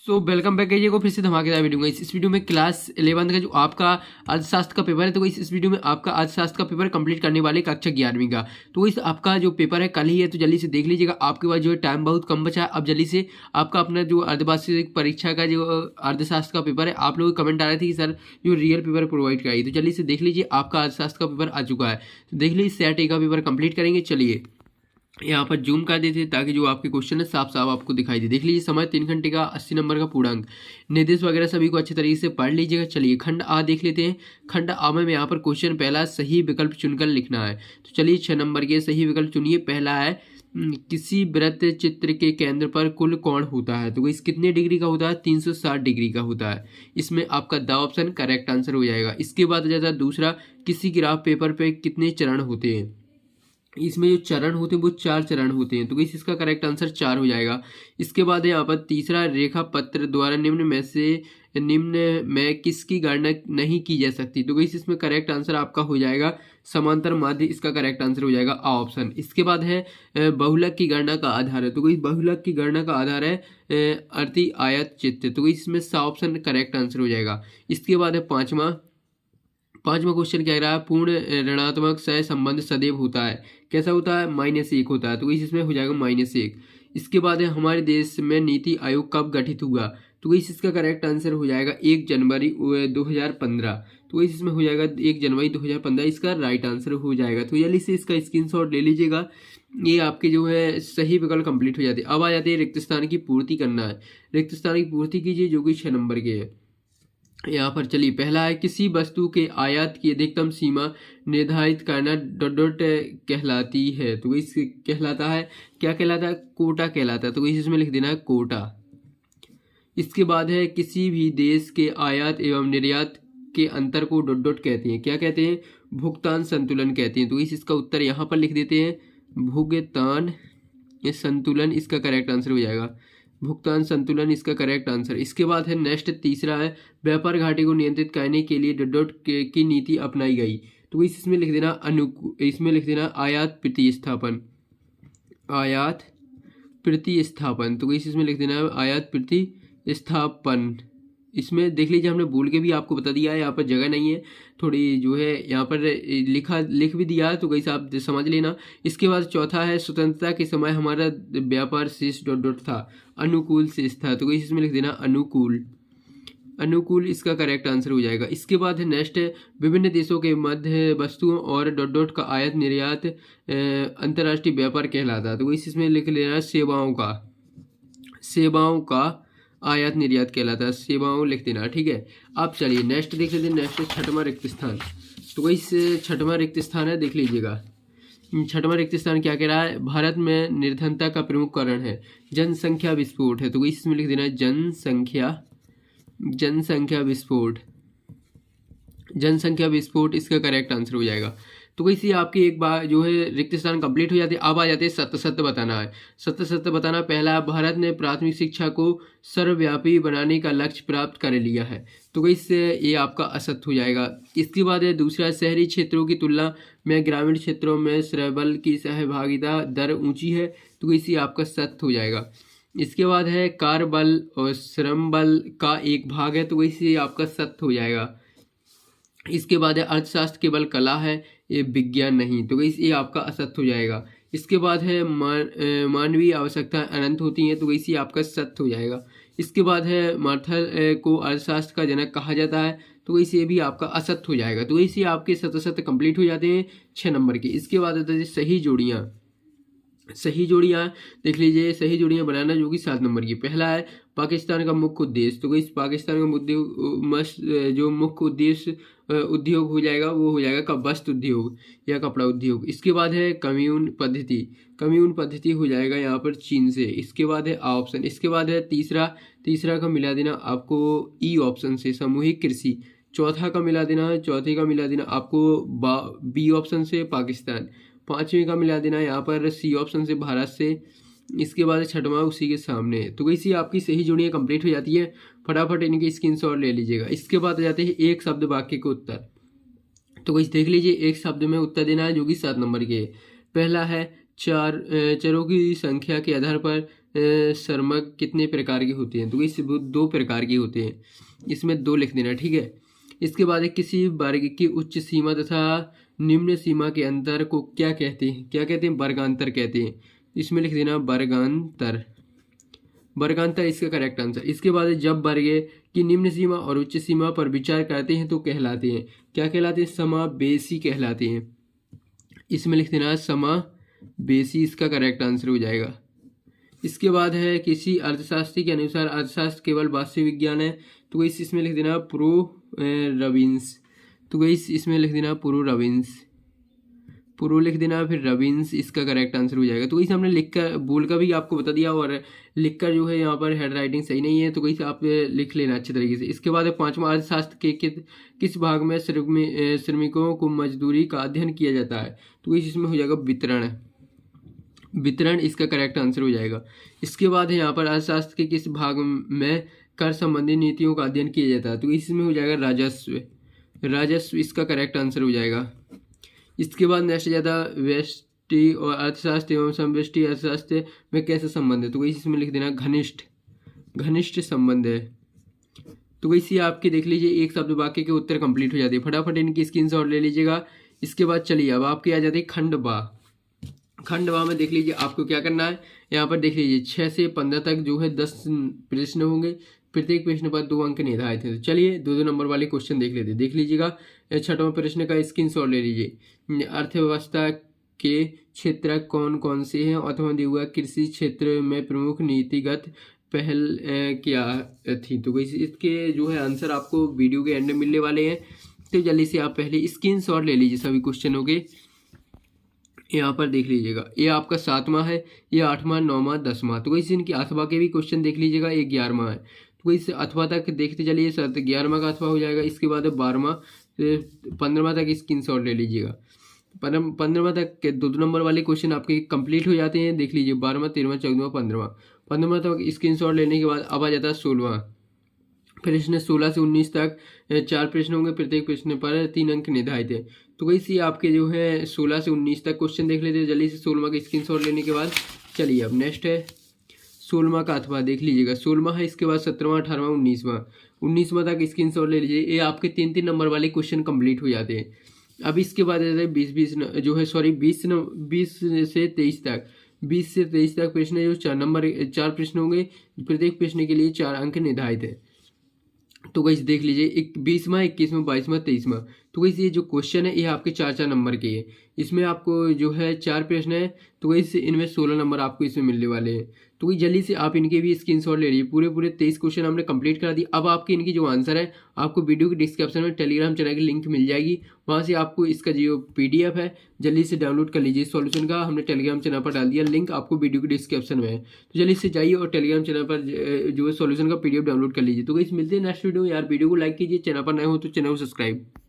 Welcome back कीजिएगा फिर से धमाकेदार वीडियो में। इस वीडियो में क्लास 11 का जो आपका अर्थशास्त्र का पेपर है, तो इस वीडियो में आपका अर्थशास्त्र का पेपर कंप्लीट करने वाले कक्षा 11वीं का। तो इस आपका जो पेपर है कल ही है, तो जल्दी से देख लीजिएगा। आपके पास जो है टाइम बहुत कम बचा है, अब जल्दी से आपका अपना जो अर्धवार्षिक परीक्षा का जो अर्थशास्त्र का पेपर है, आप लोग कमेंट आ रहे थे कि सर जो रियल पेपर प्रोवाइड कराइए, तो जल्दी से देख लीजिए आपका अर्थशास्त्र का पेपर आ चुका है। तो देख लीजिए सेट ए का पेपर कंप्लीट करेंगे। चलिए यहाँ पर जूम कर देते ताकि जो आपके क्वेश्चन है साफ साफ आपको दिखाई दे। देख लीजिए समय 3 घंटे का, 80 नंबर का पूर्णांक, निर्देश वगैरह सभी को अच्छे तरीके से पढ़ लीजिएगा। चलिए खंड आ देख लेते हैं। खंड आ में यहाँ पर क्वेश्चन पहला सही विकल्प चुनकर लिखना है। तो चलिए 6 नंबर के सही विकल्प चुनिए। पहला है किसी वृत्त चित्र के केंद्र पर कुल कोण होता है, तो इस कितने डिग्री का होता है? 360 डिग्री का होता है। इसमें आपका द ऑप्शन करेक्ट आंसर हो जाएगा। इसके बाद आ जाता है दूसरा, किसी ग्राफ पेपर पे कितने चरण होते हैं? इसमें जो चरण होते हैं वो 4 चरण होते हैं, तो इसका करेक्ट आंसर 4 हो जाएगा। इसके बाद है यहाँ पर तीसरा, रेखा पत्र द्वारा निम्न में किसकी गणना नहीं की जा सकती, तो इसमें करेक्ट आंसर आपका हो जाएगा समांतर माध्य। इसका करेक्ट आंसर हो जाएगा आ ऑप्शन। इसके बाद है बहुलक की गणना का आधार है, तो बहुलक की गणना का आधार है अर्ति आयत चित्र, तो इसमें सा ऑप्शन करेक्ट आंसर हो जाएगा। इसके बाद है पांचवा क्वेश्चन क्या कह रहा है? पूर्ण ऋणात्मक सह संबंध सदैव होता है, कैसा होता है? -1 होता है, तो इसमें हो जाएगा -1। इसके बाद है हमारे देश में नीति आयोग कब गठित हुआ, तो इसका करेक्ट आंसर हो जाएगा 1 जनवरी 2015, तो इसमें हो जाएगा 1 जनवरी 2015 इसका राइट आंसर हो जाएगा। तो जल्दी से इसका स्क्रीनशॉट ले लीजिएगा। ये आपके जो है सही विकल्प कंप्लीट हो जाते हैं। अब आ जाते हैं रिक्त स्थान की पूर्ति करना है। रिक्त स्थान की पूर्ति कीजिए जो कि 6 नंबर के है। यहाँ पर चलिए पहला है किसी वस्तु के आयात की अधिकतम सीमा निर्धारित करना डॉट कहलाती है, तो इस कहलाता है, क्या कहलाता है? कोटा कहलाता है, तो इसमें लिख देना है कोटा। इसके बाद है किसी भी देश के आयात एवं निर्यात के अंतर को डॉट कहते हैं, क्या कहते हैं? भुगतान संतुलन कहते हैं, तो इसका उत्तर यहाँ पर लिख देते हैं भुगतान संतुलन। इसका करेक्ट आंसर हो जाएगा भुगतान संतुलन, इसका करेक्ट आंसर। इसके बाद है नेक्स्ट तीसरा है व्यापार घाटे को नियंत्रित करने के लिए डॉट की नीति अपनाई गई, तो इसमें लिख देना इसमें लिख देना आयात प्रतिस्थापन, आयात प्रतिस्थापन, तो इसमें लिख देना आयात प्रतिस्थापन। इसमें देख लीजिए हमने बोल के भी आपको बता दिया है, यहाँ पर जगह नहीं है थोड़ी जो है, यहाँ पर लिख भी दिया है, तो कैसे आप समझ लेना। इसके बाद चौथा है स्वतंत्रता के समय हमारा व्यापार शेष डॉट था, अनुकूल शेष था, तो इसमें लिख देना अनुकूल, इसका करेक्ट आंसर हो जाएगा। इसके बाद है नेक्स्ट विभिन्न देशों के मध्य वस्तुओं और डॉट का आयात निर्यात अंतर्राष्ट्रीय व्यापार कहलाता है, तो इसमें लिख लेना सेवाओं का आयात निर्यात कहलाता है, सेवाओं लिख देना, ठीक है। अब चलिए नेक्स्ट देख लेते हैं। नेक्स्ट 6वां रिक्त स्थान, तो इस 6वां रिक्त स्थान है, देख लीजिएगा। 6वां रिक्त स्थान क्या कह रहा है? भारत में निर्धनता का प्रमुख कारण है जनसंख्या विस्फोट है, तो इसमें लिख देना जनसंख्या विस्फोट, इसका करेक्ट आंसर हो जाएगा। तो इसी आपकी एक बार जो है रिक्त स्थान कंप्लीट हो जाती है। अब आ जाते हैं सत्य बताना है। सत्य बताना पहला, भारत ने प्राथमिक शिक्षा को सर्वव्यापी बनाने का लक्ष्य प्राप्त कर लिया है, तो इससे ये आपका असत्य हो जाएगा। इसके बाद है दूसरा, शहरी क्षेत्रों की तुलना में ग्रामीण क्षेत्रों में श्रमबल की सहभागिता दर ऊंची है, तो इसी आपका सत्य हो जाएगा। इसके बाद है कार्य बल और श्रम बल का एक भाग है, तो इसी आपका सत्य हो जाएगा। इसके बाद है अर्थशास्त्र केवल कला है, ये विज्ञान नहीं, तो ये आपका असत्य हो जाएगा। इसके बाद है मानवीय आवश्यकताएं अनंत होती हैं, तो इसी आपका सत्य हो जाएगा। इसके बाद है मार्थल को अर्थशास्त्र का जनक कहा जाता है, तो इसे भी आपका असत्य हो जाएगा। तो इसी आपके सत्य कंप्लीट हो जाते हैं 6 नंबर के। इसके बाद होता है सही जोड़ियाँ देख लीजिए। सही जोड़ियाँ बनाना जो कि 7 नंबर की। पहला है पाकिस्तान का मुख्य उद्देश्य, तो इस पाकिस्तान का जो मुख्य उद्देश्य उद्योग हो जाएगा वो हो जाएगा वस्त्र उद्योग या कपड़ा उद्योग। इसके बाद है कम्यून पद्धति हो जाएगा यहाँ पर चीन से। इसके बाद है आ ऑप्शन। इसके बाद है तीसरा का मिला देना आपको ई ऑप्शन से सामूहिक कृषि। चौथे का मिला देना आपको बी ऑप्शन से पाकिस्तान। 5वें का मिला देना यहाँ पर सी ऑप्शन से भारत से। इसके बाद 6वां उसी के सामने, तो इसी आपकी सही जोड़ियाँ कंप्लीट हो जाती है। फटाफट इनके स्क्रीनशॉट ले लीजिएगा। इसके बाद आ जाते हैं एक शब्द वाक्य के उत्तर, तो वही देख लीजिए। एक शब्द में उत्तर देना है जो कि 7 नंबर के। पहला है चरों की संख्या के आधार पर सर्मक कितने प्रकार के होते हैं? तो गाइस वो 2 प्रकार के होते हैं, इसमें 2 लिख देना, ठीक है। इसके बाद है किसी वर्ग की उच्च सीमा तथा निम्न सीमा के अंतर को क्या कहते हैं? क्या कहते हैं? वर्गांतर कहते हैं। इसमें लिख देना वर्गांतर, वर्गांतर इसका करेक्ट आंसर। इसके बाद है जब वर्ग की निम्न सीमा और उच्च सीमा पर विचार करते हैं तो कहलाते हैं, क्या कहलाते हैं? समावेशी कहलाते हैं। इसमें लिख देना समावेशी, इसका करेक्ट आंसर हो जाएगा। इसके बाद है किसी अर्थशास्त्री के अनुसार अर्थशास्त्र केवल वास्तविक विज्ञान है, तो गाइस इसमें लिख देना प्रो रबिन्स। तो गाइस इसमें लिख देना प्रो रबिन्स, प्रो लिख देना फिर रबिन्स, इसका करेक्ट आंसर हो जाएगा। तो गाइस हमने लिख कर बोल कर भी आपको बता दिया और लिख कर जो है यहाँ पर हैंड राइटिंग सही नहीं है, तो गाइस आप लिख लेना अच्छे तरीके से। इसके बाद है 5वां अर्थशास्त्र के किस भाग में श्रमिकों को मजदूरी का अध्ययन किया जाता है? तो गाइस इसमें हो जाएगा वितरण, वितरण इसका करेक्ट आंसर हो जाएगा। इसके बाद है यहाँ पर अर्थशास्त्र के किस भाग में कर संबंधी नीतियों का अध्ययन किया जाता है? तो इसमें हो जाएगा राजस्व, राजस्व इसका करेक्ट आंसर हो जाएगा। इसके बाद नेक्स्ट ज़्यादा व्यष्टि और अर्थशास्त्र एवं समव्यष्टि अर्थशास्त्र में कैसा संबंध है? तो इसमें लिख देना घनिष्ठ, घनिष्ठ संबंध है। तो वैसे आपके देख लीजिए एक शब्द वाक्य के उत्तर कंप्लीट हो जाते हैं, फटाफट इनकी स्क्रीनशॉट ले लीजिएगा। इसके बाद चलिए अब आपके आ जाते हैं खंड बा। खंड बा में देख लीजिए आपको क्या करना है, यहाँ पर देख लीजिए 6 से 15 तक जो है 10 प्रश्न होंगे, प्रत्येक प्रश्न पर 2 अंक निर्धारित हैं। तो चलिए 2-2 नंबर वाले क्वेश्चन देख लेते हैं। देख लीजिएगा 6वां प्रश्न का स्क्रीनशॉट ले लीजिए। अर्थव्यवस्था के क्षेत्र कौन कौन से हैं अथवा दिया हुआ कृषि क्षेत्र में प्रमुख नीतिगत पहल क्या थी? तो इसके जो है आंसर आपको वीडियो के एंड में मिलने वाले हैं, तो जल्दी से आप पहले स्क्रीनशॉट ले लीजिए सभी क्वेश्चनों के। यहाँ पर देख लीजिएगा ये आपका 7वां है, ये 8वां, 9वां, 10वां। तो वैसे इनकी अथवा के भी क्वेश्चन देख लीजिएगा, ये 11वां है। तो इस अथवा तक देखते चलिए, 11वां का अथवा हो जाएगा। इसके बाद 12वां से 15वां तक स्क्रीनशॉट ले लीजिएगा। 15वां तक के 2-2 नंबर वाले क्वेश्चन आपके कंप्लीट हो जाते हैं। देख लीजिए 12वां, 13वां, 14वां, 15वां तक स्क्रीनशॉट लेने के बाद अब आ जाता है 16वां प्रश्न। 16 से 19 तक 4 प्रश्न होंगे, प्रत्येक प्रश्न पर 3 अंक निर्धारित है। तो वैसे आपके जो है 16 से 19 तक क्वेश्चन देख लेते हैं जल्दी से। 16वां का स्क्रीनशॉट लेने के बाद चलिए अब नेक्स्ट है 16वां का अथवा देख लीजिएगा। 16वां है, इसके बाद 17वां, 18वां, 19वां तक स्क्रीनशॉट ले लीजिए। ये आपके 3-3 नंबर वाले क्वेश्चन कंप्लीट हो जाते हैं। अब इसके बाद 20 जो है 20 से 23 तक 20 से 23 तक प्रश्न जो 4 प्रश्न होंगे, प्रत्येक प्रश्न के लिए 4 अंक निर्धारित है। तो गाइस देख लीजिए 20वां, 21वां, 22वां, 23वां। तो गाइस ये जो क्वेश्चन है ये आपके 4-4 नंबर के हैं। इसमें आपको जो है 4 प्रश्न है, तो गाइस इनमें 16 नंबर आपको इसमें मिलने वाले हैं। तो गाइस जल्दी से आप इनके भी स्क्रीनशॉट ले लीजिए। पूरे 23 क्वेश्चन हमने कंप्लीट करा दी। अब आपके इनकी जो आंसर है आपको वीडियो के डिस्क्रिप्शन में टेलीग्राम चैनल की लिंक मिल जाएगी, वहाँ से आपको इसका जो PDF है जल्दी से डाउनलोड कर लीजिए। सॉल्यूशन का हमने टेलीग्राम चैनल पर डाल दिया, लिंक आपको वीडियो के डिस्क्रिप्शन में है। तो जल्दी से जाइए और टेलीग्राम चैनल पर जो है सॉल्यूशन का PDF डाउनलोड कर लीजिए। तो गाइस मिलते हैं नेक्स्ट वीडियो। यार वीडियो को लाइक कीजिए, चैनल पर नए हो तो चैनल को सब्सक्राइब।